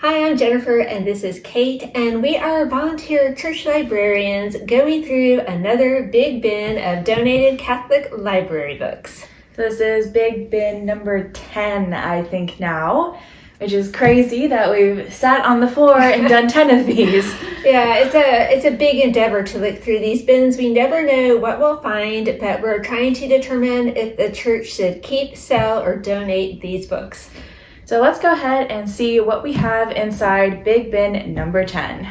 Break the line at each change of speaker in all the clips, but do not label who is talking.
Hi, I'm Jennifer, and this is Kate, and we are volunteer church librarians going through another big bin of donated Catholic library books.
This is big bin number 10, I think now, which is crazy that we've sat on the floor and done 10 of these.
Yeah, it's a big endeavor to look through these bins. We never know what we'll find, but we're trying to determine if the church should keep, sell, or donate these books.
So let's go ahead and see what we have inside big bin number 10.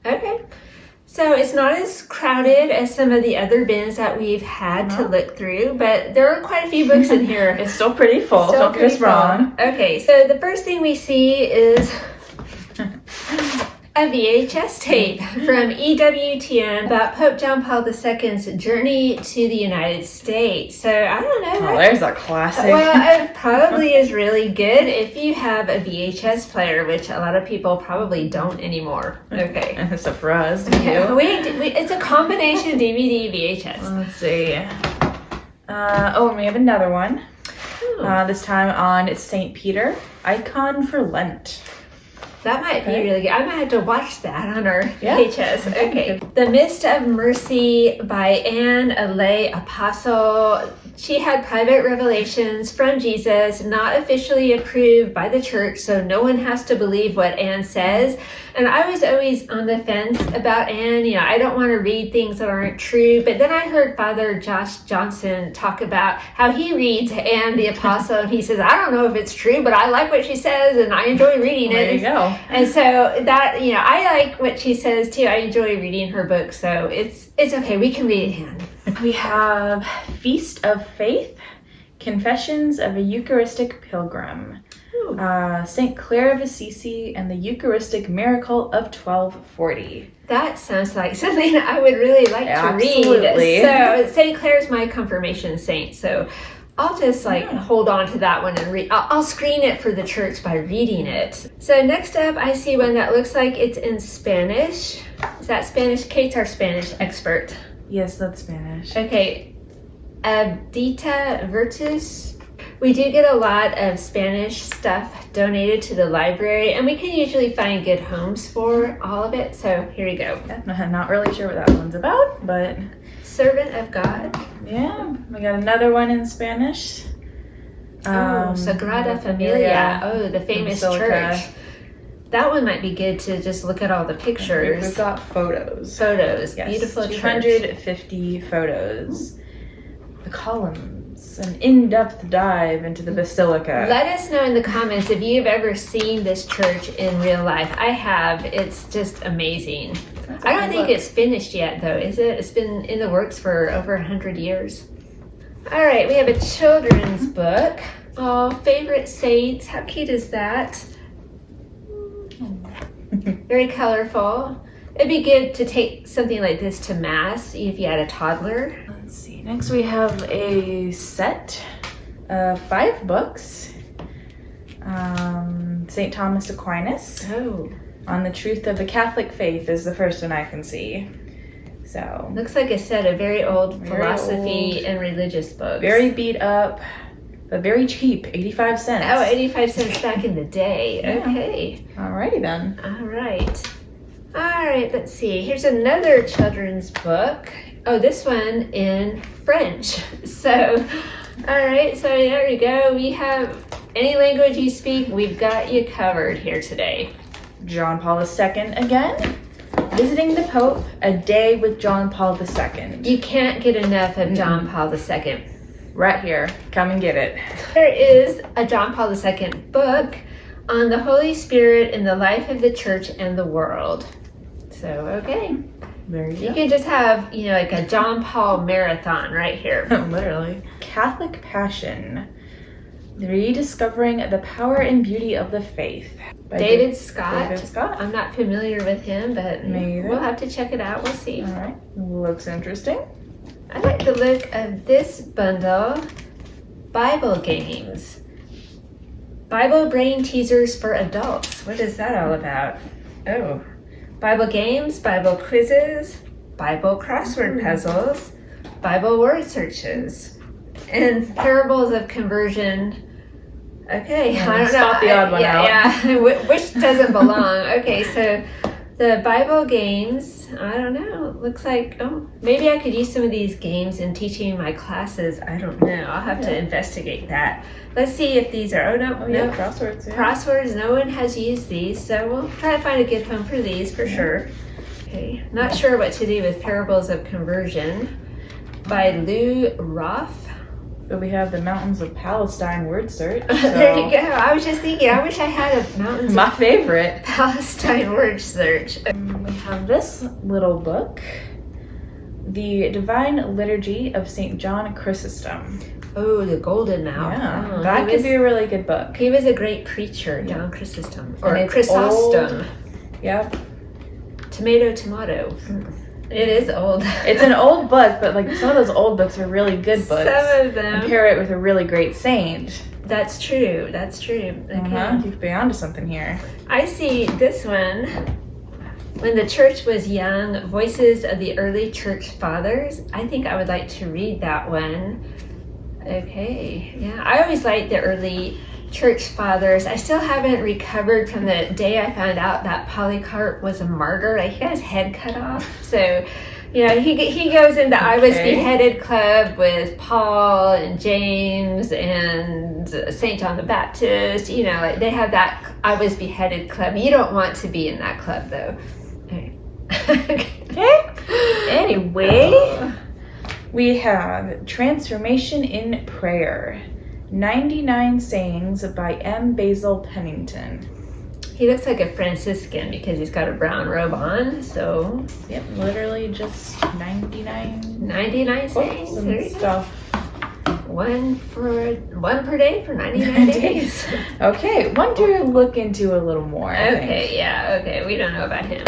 Okay, so it's not as crowded as some of the other bins that we've had to look through, but there are quite a few books in here.
It's still pretty full, don't get us wrong.
Okay, so the first thing we see is a VHS tape from EWTN about Pope John Paul II's journey to the United States. So I don't know.
Oh, there's a classic.
Well, it probably is really good if you have a VHS player, which a lot of people probably don't anymore. Okay.
So for us,
Yeah, it's a combination DVD VHS.
Let's see. And we have another one. This time on St. Peter, Icon for Lent.
That might be really good. I might have to watch that on our VHS. Okay. The Mist of Mercy by Anne, a lay apostle. She had private revelations from Jesus, not officially approved by the church, so no one has to believe what Anne says. And I was always on the fence about Anne. You know, I don't want to read things that aren't true. But then I heard Father Josh Johnson talk about how he reads Anne the apostle, and he says, I don't know if it's true, but I like what she says, and I enjoy reading it.
There you go.
And so that, you know, I like what she says too. I enjoy reading her book, so it's okay. We can read it, Anne.
We have Feast of Faith, Confessions of a Eucharistic Pilgrim, St. Clare of Assisi, and the Eucharistic Miracle of 1240.
That sounds like something I would really like to
Absolutely.
read. So St. Clare's my confirmation saint, so I'll just hold on to that one and read. I'll screen it for the church by reading it. So next up, I see one that looks like it's in Spanish. Is that Spanish? Kate's our Spanish expert.
Yes, that's Spanish.
Okay, Abdita Virtus. We do get a lot of Spanish stuff donated to the library, and we can usually find good homes for all of it. So here we go.
I'm not really sure what that one's about, but...
Servant of God.
Yeah, we got another one in Spanish.
Sagrada Familia. Oh, the famous church. That one might be good to just look at all the pictures.
We've got photos.
Yes, beautiful
250 photos. The columns, an in-depth dive into the basilica.
Let us know in the comments if you've ever seen this church in real life. I have. It's just amazing. I don't think it's finished yet, though, is it? It's been in the works for over 100 years. All right, we have a children's book. Oh, favorite saints. How cute is that? Very colorful. It'd be good to take something like this to Mass if you had a toddler.
Let's see. Next, we have a set of 5 books. St. Thomas Aquinas.
Oh.
On the Truth of the Catholic Faith is the first one I can see. So
looks like a set of very old philosophy and religious books.
Very beat up, but very cheap, 85 cents.
Oh, 85 cents back in the day.
Yeah.
Okay.
Alrighty then.
All right, let's see. Here's another children's book. Oh, this one in French. So, all right, so there you go. We have any language you speak, we've got you covered here today.
John Paul II again. Visiting the Pope, a day with John Paul II.
You can't get enough of John Paul II.
Right here. Come and get it.
There is a John Paul II book on the Holy Spirit in the life of the church and the world. So, okay.
There you go.
You can just have, like a John Paul marathon right here.
Literally. Catholic Passion. Rediscovering the Power and Beauty of the Faith. By
David Scott.
David Scott.
I'm not familiar with him, but we'll have to check it out. We'll see.
All right. Looks interesting.
I like the look of this bundle. Bible games. Bible brain teasers for adults. What is that all about? Oh. Bible games, Bible quizzes, Bible crossword puzzles, Bible word searches. And parables of conversion. Okay,
Yeah,
I don't know.
spot the odd one out.
Yeah, which doesn't belong. Okay, so the Bible games, I don't know. Looks like, maybe I could use some of these games in teaching my classes. I don't know. I'll have to investigate that. Let's see if these are, no,
crosswords. Yeah.
Crosswords, no one has used these, so we'll try to find a good home for these for sure. Okay, not sure what to do with Parables of Conversion by Lou Roth.
But we have the Mountains of Palestine word search. So.
There you go. I was just thinking, I wish I had a Mountains
My
of
favorite.
Palestine word search.
We have this little book, The Divine Liturgy of St. John Chrysostom.
Oh, the Golden Mouth.
Yeah,
Oh,
that could be a really good book.
He was a great preacher, John Chrysostom. Or
And it's
Chrysostom.
old. Yep.
Tomato. It is old.
It's an old book, but like some of those old books are really good books.
Some of them.
And pair it with a really great saint.
That's true. Okay.
You could be onto something here.
I see this one. When the church was young, Voices of the Early Church Fathers. I think I would like to read that one. Okay. Yeah. I always liked the early church fathers. I still haven't recovered from the day I found out that Polycarp was a martyr. Like, he got his head cut off. So, he goes into I Was Beheaded Club with Paul and James and St. John the Baptist. Like they have that I Was Beheaded Club. You don't want to be in that club, though.
Okay. Anyway, we have Transformation in Prayer. 99 Sayings by M. Basil Pennington.
He looks like a Franciscan because he's got a brown robe on, so...
Yep, literally just 99
sayings
and stuff.
One per day for 99 days.
Okay, one to look into a little more, I think.
Okay, we don't know about him.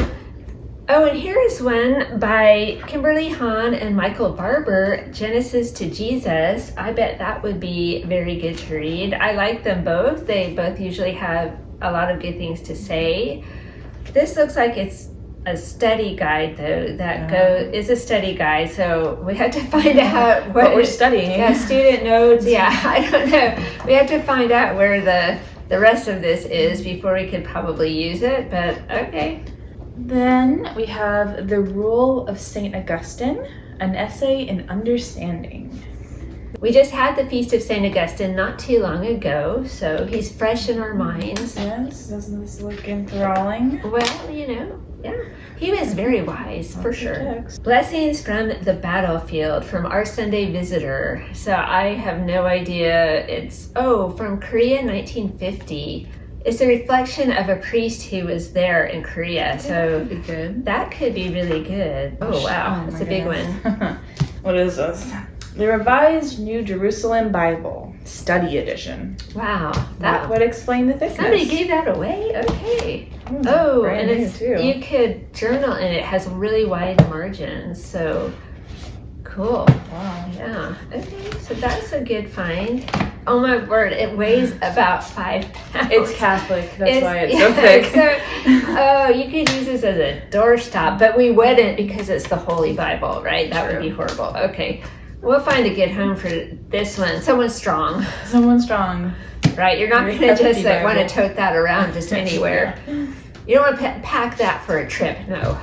Oh, and here is one by Kimberly Hahn and Michael Barber, Genesis to Jesus. I bet that would be very good to read. I like them both. They both usually have a lot of good things to say. This looks like it's a study guide, though. Is a study guide, so we have to find out what
we're studying.
Yeah, student notes. Yeah, I don't know. We have to find out where the rest of this is before we could probably use it, but okay.
Then we have The Rule of St. Augustine, an essay in understanding.
We just had the Feast of St. Augustine not too long ago, so he's fresh in our minds.
Yes, doesn't this look enthralling?
Well, yeah. He was very wise, for sure.
Text.
Blessings from the Battlefield, from our Sunday Visitor. So I have no idea. It's, from Korea, 1950. It's a reflection of a priest who was there in Korea, so
that could be good.
That could be really good. Oh wow, that's a big one.
What is this? The Revised New Jerusalem Bible, Study Edition.
Wow,
that would explain the thickness.
Somebody gave that away? Okay. And it's too. You could journal, and it has really wide margins, so cool.
Wow.
Yeah. Okay, so that's a good find. Oh my word, it weighs about 5 pounds.
It's Catholic, that's why it's so thick.
So, you could use this as a doorstop, but we wouldn't because it's the Holy Bible, right? That would be horrible. Okay, we'll find a good home for this one. Someone strong. Right, you're not going to just want to tote that around just anywhere. You don't want to pack that for a trip, no.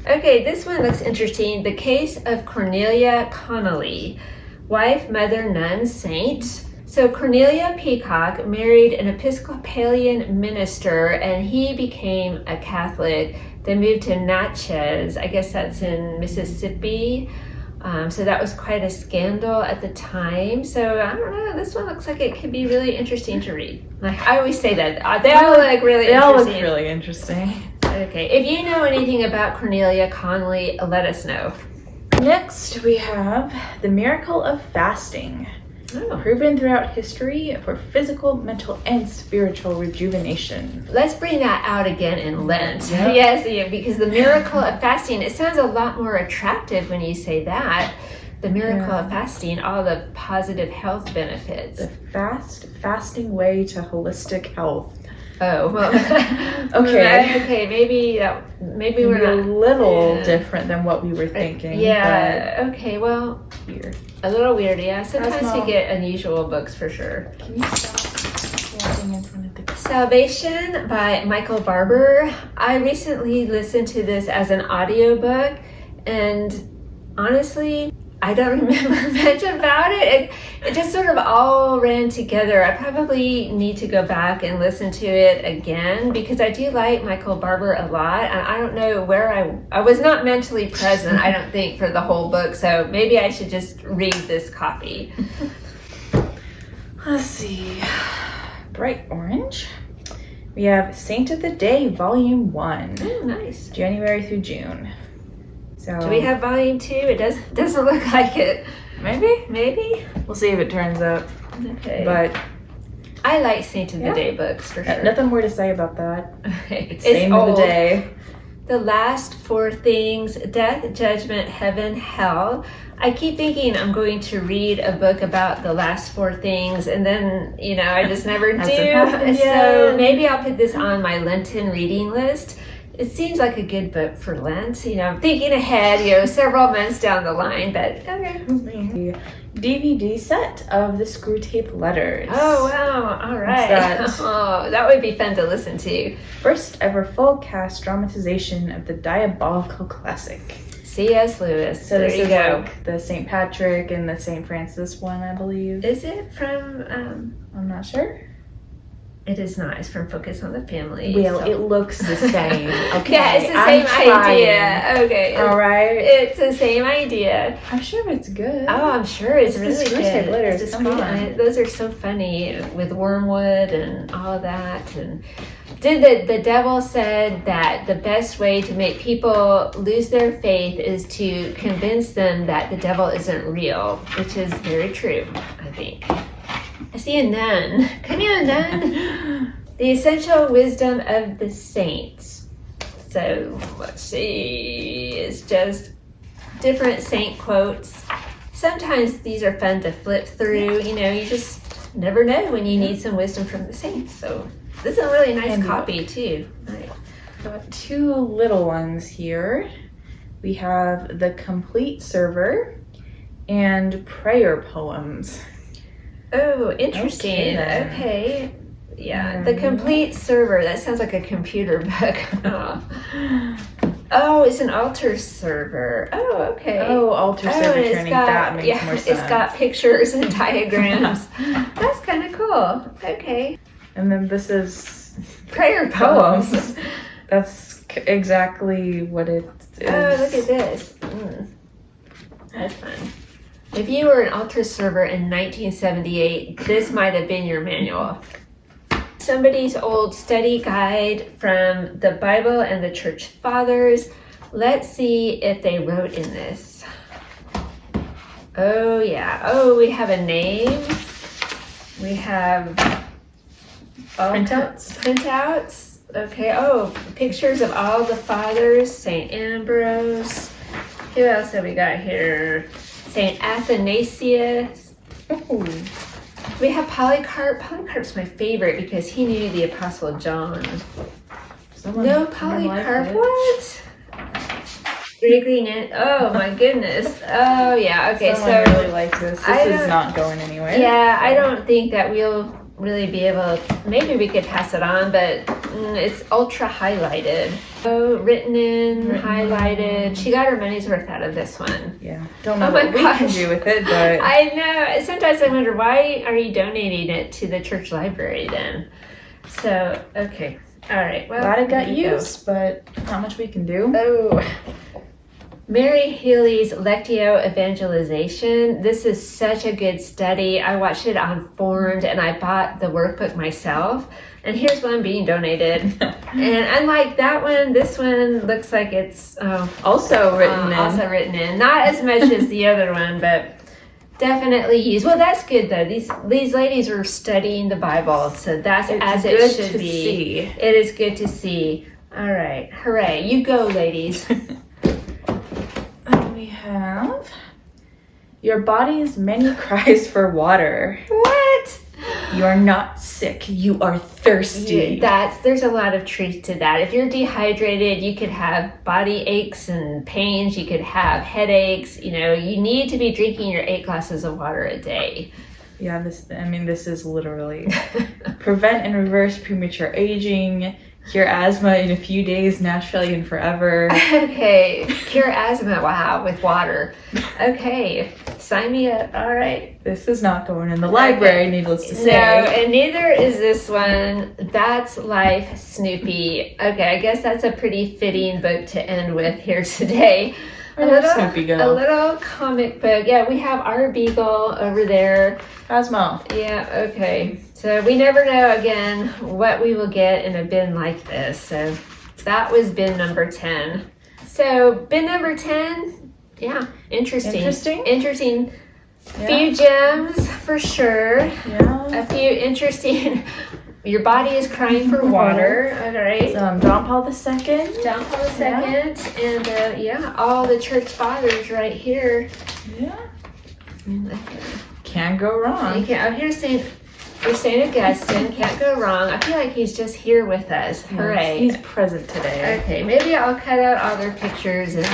Okay, this one looks interesting. The Case of Cornelia Conley, wife, mother, nun, saint. So Cornelia Peacock married an Episcopalian minister, and he became a Catholic. They moved to Natchez. I guess that's in Mississippi. So that was quite a scandal at the time. So I don't know. This one looks like it could be really interesting to read. Like I always say that. They all look really interesting.
They all look really interesting.
Okay. If you know anything about Cornelia Conley, let us know.
Next, we have The Miracle of Fasting. Proven throughout history for physical, mental, and spiritual rejuvenation.
Let's bring that out again in Lent. Yep. Yes, because the miracle of fasting, it sounds a lot more attractive when you say that. The miracle of fasting, all the positive health benefits.
The fasting way to holistic health.
Oh, well.
Okay.
Okay, maybe we're
a little different than what we were thinking.
Yeah, okay, well.
Here.
A little weird, yeah. Sometimes
Cosmo.
we get unusual books for sure.
Can you stop walking in front of the...
Salvation by Michael Barber. I recently listened to this as an audiobook, and honestly, I don't remember much about it. It just sort of all ran together. I probably need to go back and listen to it again because I do like Michael Barber a lot. And I don't know where I was not mentally present, I don't think, for the whole book. So maybe I should just read this copy.
Let's see. Bright orange. We have Saint of the Day, Volume 1.
Oh, nice.
January through June. So
Do we have volume 2? It doesn't look like it. Maybe?
We'll see if it turns up.
Okay.
But
I like Saint of the Day books for sure.
nothing more to say about that.
Okay.
It's Saint of the Day.
The last 4 things: death, judgment, heaven, hell. I keep thinking I'm going to read a book about the last 4 things, and then, I just never do. So maybe I'll put this on my Lenten reading list. It seems like a good book for Lent. I'm thinking ahead, several months down the line, but okay.
The DVD set of the Screw Tape Letters.
Oh, wow. All right. Oh, that would be fun to listen to.
First ever full cast dramatization of the Diabolical Classic.
C.S. Lewis.
So
there
this
you
is
go.
like the St. Patrick and the St. Francis one, I believe.
Is it from...
I'm not sure.
It is not. It's from Focus on the Family.
Well, it looks the same. Okay.
Yeah, it's the same idea. Okay.
All right.
It's the same idea.
I'm sure it's good.
Oh, I'm sure it's really
the Screw
good.
Tape Letters.
It's
Come on.
Those are so funny with wormwood and all of that. And the devil said that the best way to make people lose their faith is to convince them that the devil isn't real, which is very true, I think. I see a nun. Come here, nun. The Essential Wisdom of the Saints. So let's see. It's just different saint quotes. Sometimes these are fun to flip through. You just never know when you need some wisdom from the saints. So this is a really nice copy too. Right.
Got 2 little ones here. We have The Complete Server and Prayer Poems.
Oh, interesting. Okay. Yeah. The Complete Server. That sounds like a computer book. Oh, it's an altar server. Oh, okay.
Oh, altar server training. That makes more sense.
It's got pictures and diagrams. That's kind of cool. Okay.
And then this is
Prayer Poems.
That's exactly what it is.
Oh, look at this. That's fun. If you were an altar server in 1978, this might have been your manual. Somebody's old study guide from the Bible and the Church Fathers. Let's see if they wrote in this. Oh, yeah. Oh, we have a name. We have printouts. Okay. Oh, pictures of all the fathers. St. Ambrose. Who else have we got here? St. Athanasius.
Ooh.
We have Polycarp. Polycarp's my favorite because he knew the Apostle John. No Polycarp. What? Gregory. Oh my goodness. Oh yeah. Okay.
Someone really likes this. This is not going anywhere.
Yeah, I don't think that we'll really be able. Maybe we could pass it on, but it's ultra highlighted. Oh, written in, highlighted. She got her money's worth out of this one.
Yeah. Don't know what we can do with it, but
I know. Sometimes I wonder, why are you donating it to the church library then? So, okay. All right. Well,
glad it got used, but not much we can do.
Oh. Mary Healy's Lectio Evangelization. This is such a good study. I watched it on Formed and I bought the workbook myself. And here's one being donated. And unlike that one, this one looks like it's
also written in.
Also written in. Not as much as the other one, but definitely used. Well, that's good though. These ladies were studying the Bible, so that's as it should be. It is good to see. All right. Hooray. You go, ladies.
We have Your Body's Many Cries for Water.
What?
You are not sick. You are thirsty.
There's a lot of truth to that. If you're dehydrated, you could have body aches and pains. You could have headaches. You need to be drinking your 8 glasses of water a day.
Yeah, this is literally prevent and reverse premature aging, cure asthma in a few days, naturally and forever.
Okay, cure asthma, wow, with water. Okay, sign me up, all right.
This is not going in the library, needless to say.
No, and neither is this one. That's Life, Snoopy. Okay, I guess that's a pretty fitting book to end with here today. A little comic book. Yeah, we have our beagle over there.
Cosmo.
Yeah, okay. So we never know, again, what we will get in a bin like this. So that was bin number 10. So bin number 10, yeah, interesting.
Yeah.
Few gems for sure.
Yeah.
A few interesting. Your body is crying for water. All right.
John Paul II.
John Paul II. And all the church fathers right here.
Yeah. Can't go wrong.
Here's St. Augustine. Can't go wrong. I feel like he's just here with us. Hooray.
He's present today.
Okay, maybe I'll cut out all their pictures and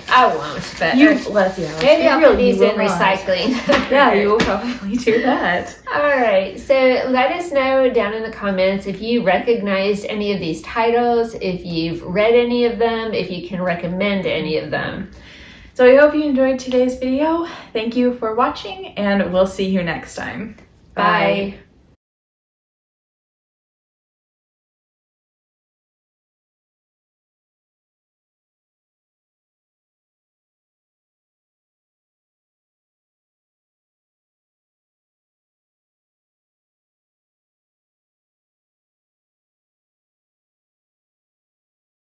I won't, but maybe I'll put these in recycling.
Yeah, you will probably do that.
All right, so let us know down in the comments if you recognized any of these titles, if you've read any of them, if you can recommend any of them.
So I hope you enjoyed today's video. Thank you for watching, and we'll see you next time.
Bye.